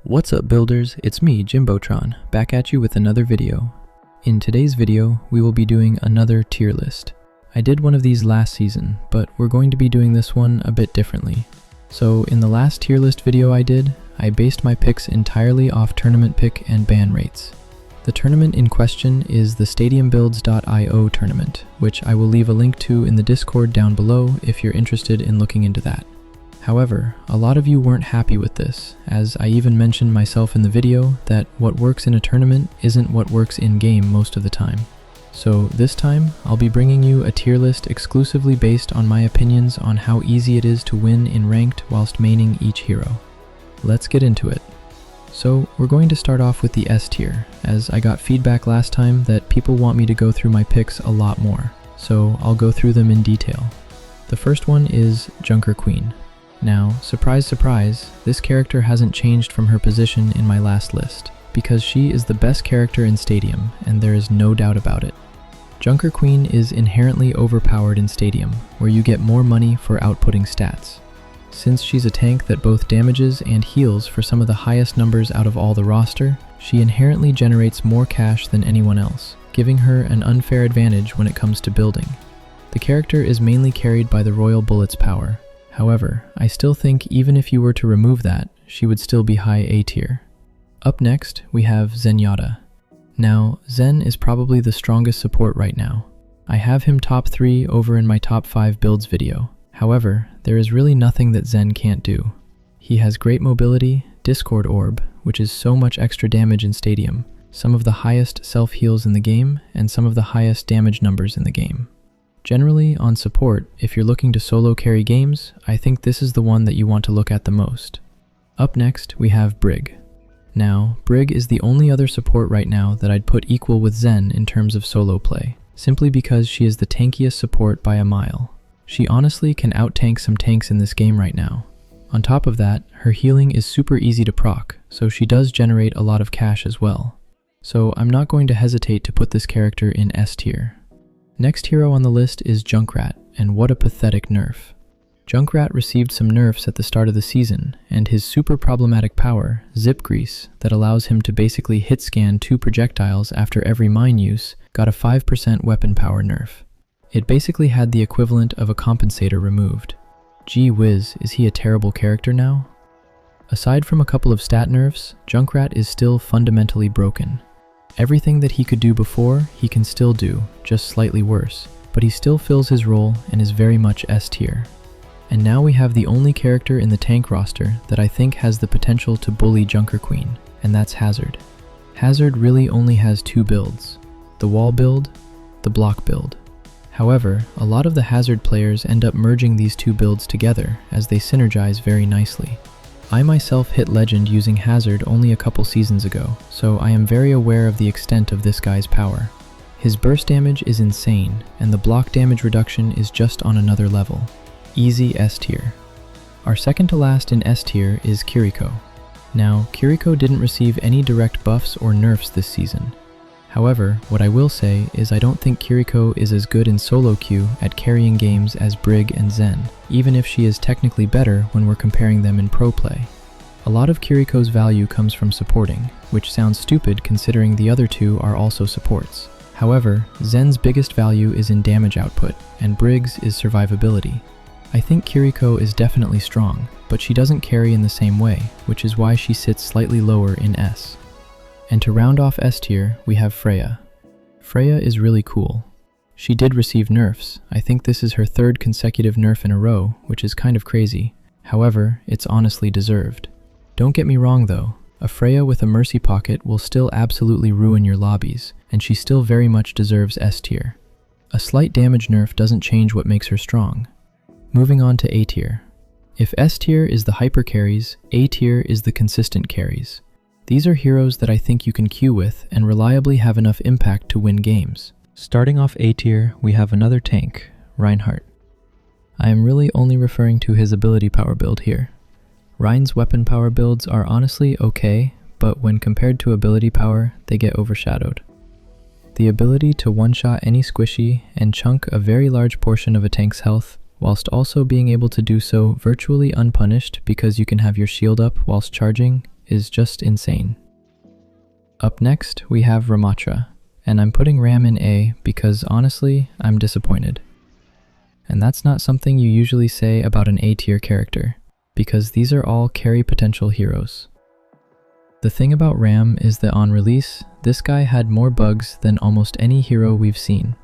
What's up builders, it's me, Jimbotron, back at you with another video. In today's video, we will be doing another tier list. I did one of these last season, but we're going to be doing this one a bit differently. So in the last tier list video I did, I based my picks entirely off tournament pick and ban rates. The tournament in question is the stadiumbuilds.io tournament, which I will leave a link to in the Discord down below if you're interested in looking into that. However, a lot of you weren't happy with this, as I even mentioned myself in the video that what works in a tournament isn't what works in-game most of the time. So this time, I'll be bringing you a tier list exclusively based on my opinions on how easy it is to win in ranked whilst maining each hero. Let's get into it. So we're going to start off with the S tier, as I got feedback last time that people want me to go through my picks a lot more, so I'll go through them in detail. The first one is Junker Queen. Now, surprise surprise, this character hasn't changed from her position in my last list, because she is the best character in Stadium, and there is no doubt about it. Junker Queen is inherently overpowered in Stadium, where you get more money for outputting stats. Since she's a tank that both damages and heals for some of the highest numbers out of all the roster, she inherently generates more cash than anyone else, giving her an unfair advantage when it comes to building. The character is mainly carried by the Royal Bullet's power. However, I still think even if you were to remove that, she would still be high A tier. Up next, we have Zenyatta. Now, Zen is probably the strongest support right now. I have him top 3 over in my top 5 builds video. However, there is really nothing that Zen can't do. He has great mobility, Discord Orb, which is so much extra damage in Stadium, some of the highest self-heals in the game, and some of the highest damage numbers in the game. Generally, on support, if you're looking to solo carry games, I think this is the one that you want to look at the most. Up next, we have Brig. Now, Brig is the only other support right now that I'd put equal with Zen in terms of solo play, simply because she is the tankiest support by a mile. She honestly can out-tank some tanks in this game right now. On top of that, her healing is super easy to proc, so she does generate a lot of cash as well. So I'm not going to hesitate to put this character in S tier. Next hero on the list is Junkrat, and what a pathetic nerf. Junkrat received some nerfs at the start of the season, and his super problematic power, Zip Grease, that allows him to basically hit scan 2 projectiles after every mine use, got a 5% weapon power nerf. It basically had the equivalent of a compensator removed. Gee whiz, is he a terrible character now? Aside from a couple of stat nerfs, Junkrat is still fundamentally broken. Everything that he could do before, he can still do, just slightly worse, but he still fills his role and is very much S tier. And now we have the only character in the tank roster that I think has the potential to bully Junker Queen, and that's Hazard. Hazard really only has 2 builds, the wall build, the block build. However, a lot of the Hazard players end up merging these 2 builds together as they synergize very nicely. I myself hit Legend using Hazard only a couple seasons ago, so I am very aware of the extent of this guy's power. His burst damage is insane, and the block damage reduction is just on another level. Easy S tier. Our second to last in S tier is Kiriko. Now, Kiriko didn't receive any direct buffs or nerfs this season. However, what I will say is I don't think Kiriko is as good in solo queue at carrying games as Brig and Zen, even if she is technically better when we're comparing them in pro play. A lot of Kiriko's value comes from supporting, which sounds stupid considering the other 2 are also supports. However, Zen's biggest value is in damage output, and Brig's is survivability. I think Kiriko is definitely strong, but she doesn't carry in the same way, which is why she sits slightly lower in S. And to round off S tier, we have Freya. Freya is really cool. She did receive nerfs. I think this is her 3rd consecutive nerf in a row, which is kind of crazy. However, it's honestly deserved. Don't get me wrong though, a Freya with a Mercy Pocket will still absolutely ruin your lobbies, and she still very much deserves S tier. A slight damage nerf doesn't change what makes her strong. Moving on to A tier. If S tier is the hyper carries, A tier is the consistent carries. These are heroes that I think you can queue with and reliably have enough impact to win games. Starting off A tier, we have another tank, Reinhardt. I am really only referring to his ability power build here. Rein's weapon power builds are honestly okay, but when compared to ability power, they get overshadowed. The ability to one-shot any squishy and chunk a very large portion of a tank's health, whilst also being able to do so virtually unpunished because you can have your shield up whilst charging, is just insane. Up next, we have Ramatra, and I'm putting Ram in A because honestly, I'm disappointed. And that's not something you usually say about an A tier character, because these are all carry potential heroes. The thing about Ram is that on release, this guy had more bugs than almost any hero we've seen.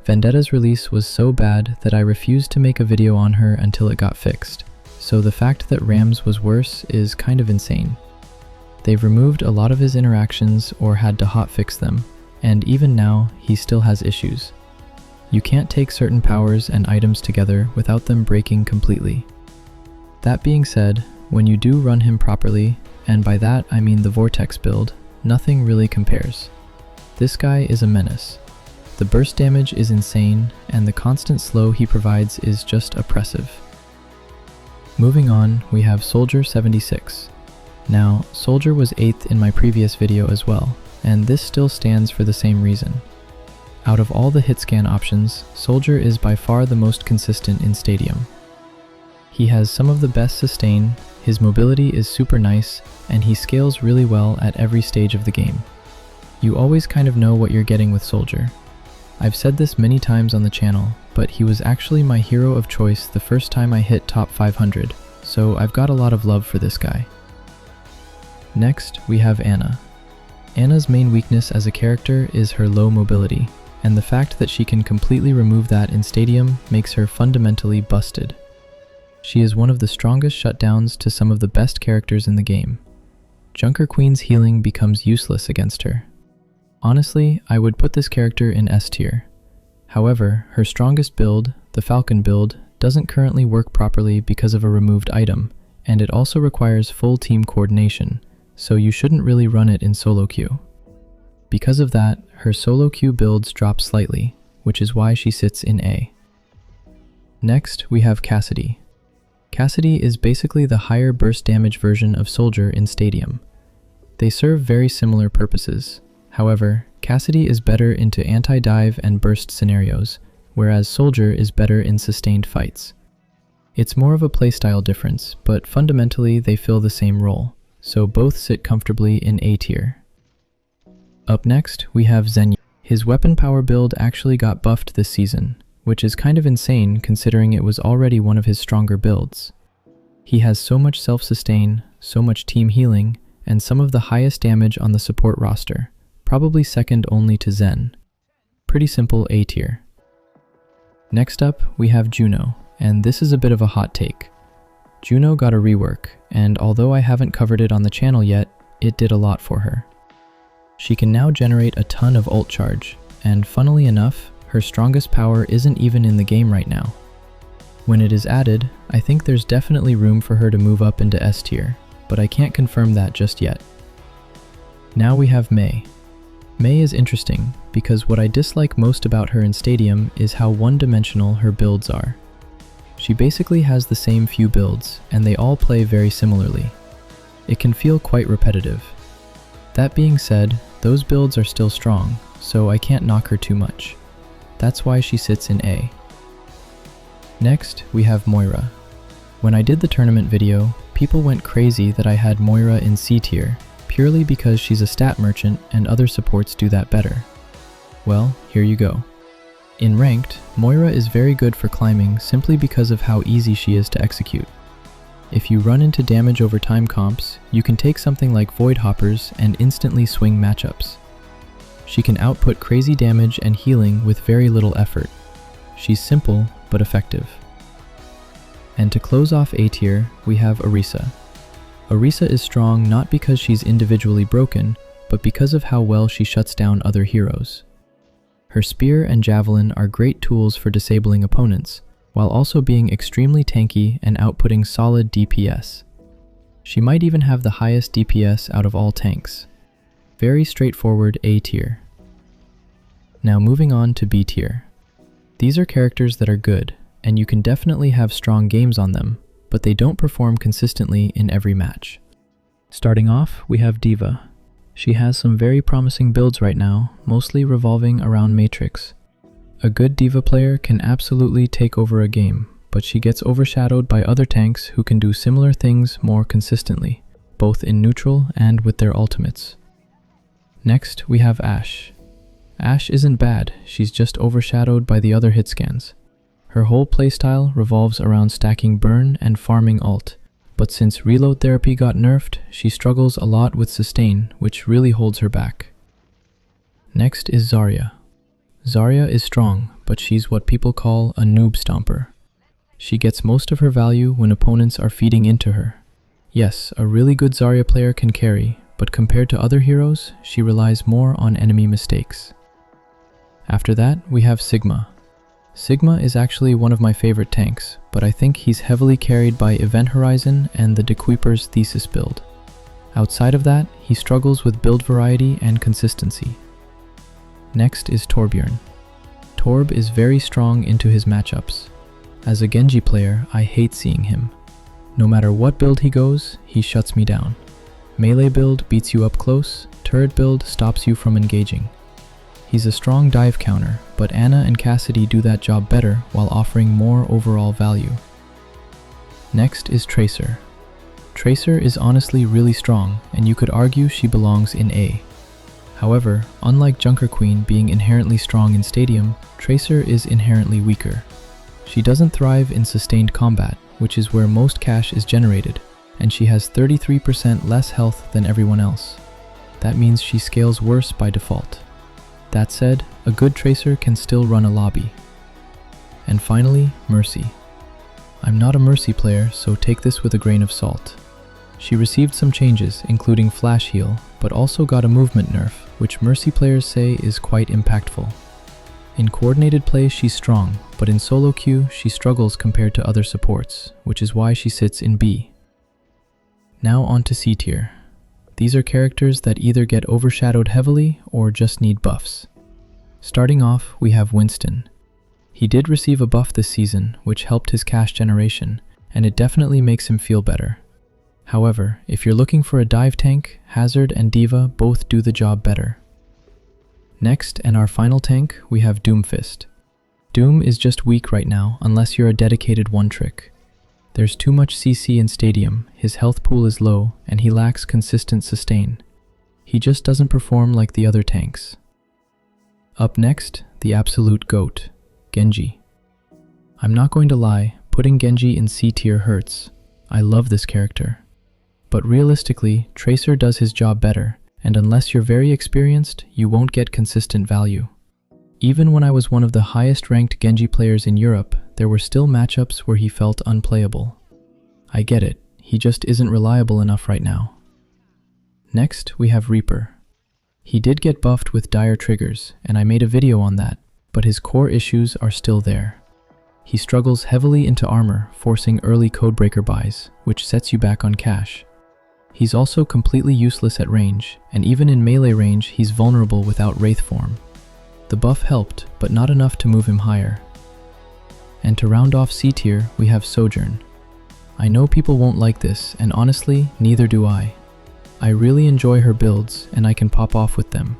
Vendetta's release was so bad that I refused to make a video on her until it got fixed, so the fact that Ram's was worse is kind of insane. They've removed a lot of his interactions or had to hotfix them, and even now, he still has issues. You can't take certain powers and items together without them breaking completely. That being said, when you do run him properly, and by that I mean the Vortex build, nothing really compares. This guy is a menace. The burst damage is insane, and the constant slow he provides is just oppressive. Moving on, we have Soldier 76. Now, Soldier was 8th in my previous video as well, and this still stands for the same reason. Out of all the hit scan options, Soldier is by far the most consistent in Stadium. He has some of the best sustain, his mobility is super nice, and he scales really well at every stage of the game. You always kind of know what you're getting with Soldier. I've said this many times on the channel, but he was actually my hero of choice the first time I hit top 500, so I've got a lot of love for this guy. Next, we have Ana. Ana's main weakness as a character is her low mobility, and the fact that she can completely remove that in Stadium makes her fundamentally busted. She is one of the strongest shutdowns to some of the best characters in the game. Junker Queen's healing becomes useless against her. Honestly, I would put this character in S tier. However, her strongest build, the Falcon build, doesn't currently work properly because of a removed item, and it also requires full team coordination, so you shouldn't really run it in solo queue. Because of that, her solo queue builds drop slightly, which is why she sits in A. Next, we have Cassidy. Cassidy is basically the higher burst damage version of Soldier in Stadium. They serve very similar purposes. However, Cassidy is better into anti-dive and burst scenarios, whereas Soldier is better in sustained fights. It's more of a playstyle difference, but fundamentally they fill the same role, so both sit comfortably in A tier. Up next, we have Zenya. His weapon power build actually got buffed this season, which is kind of insane considering it was already one of his stronger builds. He has so much self-sustain, so much team healing, and some of the highest damage on the support roster, probably second only to Zen. Pretty simple A tier. Next up, we have Juno, and this is a bit of a hot take. Juno got a rework, and although I haven't covered it on the channel yet, it did a lot for her. She can now generate a ton of ult charge, and funnily enough, her strongest power isn't even in the game right now. When it is added, I think there's definitely room for her to move up into S tier, but I can't confirm that just yet. Now we have Mei. Mei is interesting because what I dislike most about her in Stadium is how one-dimensional her builds are. She basically has the same few builds, and they all play very similarly. It can feel quite repetitive. That being said, those builds are still strong, so I can't knock her too much. That's why she sits in A. Next, we have Moira. When I did the tournament video, people went crazy that I had Moira in C tier, purely because she's a stat merchant and other supports do that better. Well, here you go. In Ranked, Moira is very good for climbing simply because of how easy she is to execute. If you run into damage over time comps, you can take something like Void Hoppers and instantly swing matchups. She can output crazy damage and healing with very little effort. She's simple, but effective. And to close off A tier, we have Orisa. Orisa is strong not because she's individually broken, but because of how well she shuts down other heroes. Her spear and javelin are great tools for disabling opponents, while also being extremely tanky and outputting solid DPS. She might even have the highest DPS out of all tanks. Very straightforward A tier. Now moving on to B tier. These are characters that are good, and you can definitely have strong games on them, but they don't perform consistently in every match. Starting off, we have D.Va. She has some very promising builds right now, mostly revolving around Matrix. A good D.Va player can absolutely take over a game, but she gets overshadowed by other tanks who can do similar things more consistently. both in neutral and with their ultimates. Next, we have Ashe. Ashe isn't bad, she's just overshadowed by the other hit scans. Her whole playstyle revolves around stacking burn and farming ult, but since reload therapy got nerfed, she struggles a lot with sustain, which really holds her back. Next is Zarya. Zarya is strong, but she's what people call a noob stomper. She gets most of her value when opponents are feeding into her. Yes, a really good Zarya player can carry, but compared to other heroes, she relies more on enemy mistakes. After that, we have Sigma. Sigma is actually one of my favorite tanks, but I think he's heavily carried by Event Horizon and the Dequeeper's Thesis build. Outside of that, he struggles with build variety and consistency. Next is Torbjorn. Torb is very strong into his matchups. As a Genji player, I hate seeing him. No matter what build he goes, he shuts me down. Melee build beats you up close, turret build stops you from engaging. He's a strong dive counter, but Ana and Cassidy do that job better while offering more overall value. Next is Tracer. Tracer is honestly really strong, and you could argue she belongs in A. However, unlike Junker Queen being inherently strong in Stadium, Tracer is inherently weaker. She doesn't thrive in sustained combat, which is where most cash is generated, and she has 33% less health than everyone else. That means she scales worse by default. That said, a good Tracer can still run a lobby. And finally, Mercy. I'm not a Mercy player, so take this with a grain of salt. She received some changes, including Flash Heal, but also got a movement nerf, which Mercy players say is quite impactful. In coordinated play, she's strong, but in solo queue, she struggles compared to other supports, which is why she sits in B. Now on to C tier. These are characters that either get overshadowed heavily or just need buffs. Starting off, we have Winston. He did receive a buff this season, which helped his cash generation, and it definitely makes him feel better. However, if you're looking for a dive tank, Hazard and D.Va both do the job better. Next, and our final tank, we have Doomfist. Doom is just weak right now unless you're a dedicated one-trick. There's too much CC in Stadium, his health pool is low, and he lacks consistent sustain. He just doesn't perform like the other tanks. Up next, the absolute GOAT, Genji. I'm not going to lie, putting Genji in C tier hurts. I love this character. But realistically, Tracer does his job better, and unless you're very experienced, you won't get consistent value. Even when I was one of the highest ranked Genji players in Europe, there were still matchups where he felt unplayable. I get it, he just isn't reliable enough right now. Next, we have Reaper. He did get buffed with dire triggers, and I made a video on that, but his core issues are still there. He struggles heavily into armor, forcing early codebreaker buys, which sets you back on cash. He's also completely useless at range, and even in melee range, he's vulnerable without Wraith form. The buff helped, but not enough to move him higher. And to round off C tier, we have Sojourn. I know people won't like this, and honestly, neither do I. I really enjoy her builds, and I can pop off with them.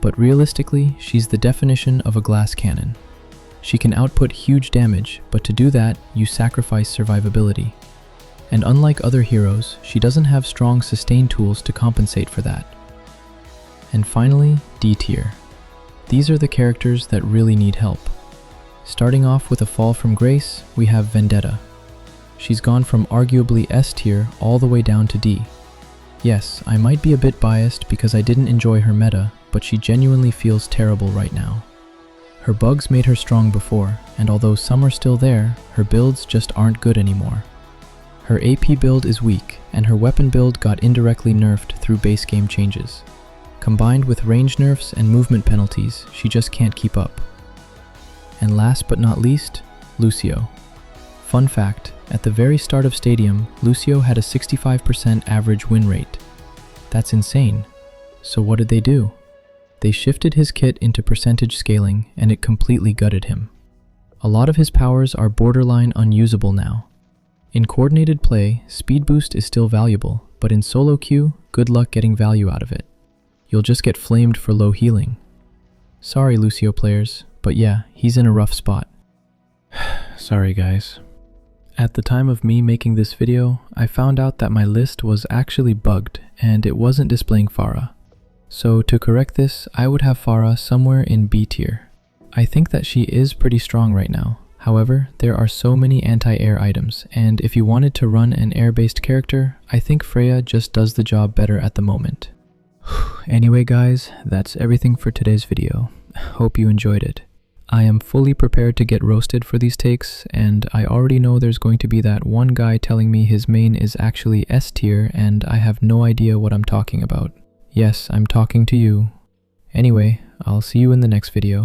But realistically, she's the definition of a glass cannon. She can output huge damage, but to do that, you sacrifice survivability. And unlike other heroes, she doesn't have strong sustain tools to compensate for that. And finally, D tier. These are the characters that really need help. Starting off with a fall from grace, we have Vendetta. She's gone from arguably S tier all the way down to D. Yes, I might be a bit biased because I didn't enjoy her meta, but she genuinely feels terrible right now. Her bugs made her strong before, and although some are still there, her builds just aren't good anymore. Her AP build is weak, and her weapon build got indirectly nerfed through base game changes. Combined with range nerfs and movement penalties, she just can't keep up. And last but not least, Lucio. Fun fact, at the very start of Stadium, Lucio had a 65% average win rate. That's insane. So what did they do? They shifted his kit into percentage scaling, and it completely gutted him. A lot of his powers are borderline unusable now. In coordinated play, speed boost is still valuable, but in solo queue, good luck getting value out of it. You'll just get flamed for low healing. Sorry, Lucio players, but yeah, he's in a rough spot. Sorry guys. At the time of me making this video, I found out that my list was actually bugged and it wasn't displaying Pharah. So to correct this, I would have Pharah somewhere in B tier. I think that she is pretty strong right now. However, there are so many anti-air items, and if you wanted to run an air-based character, I think Freya just does the job better at the moment. Anyway guys, that's everything for today's video. Hope you enjoyed it. I am fully prepared to get roasted for these takes, and I already know there's going to be that one guy telling me his main is actually S tier and I have no idea what I'm talking about. Yes, I'm talking to you. Anyway, I'll see you in the next video.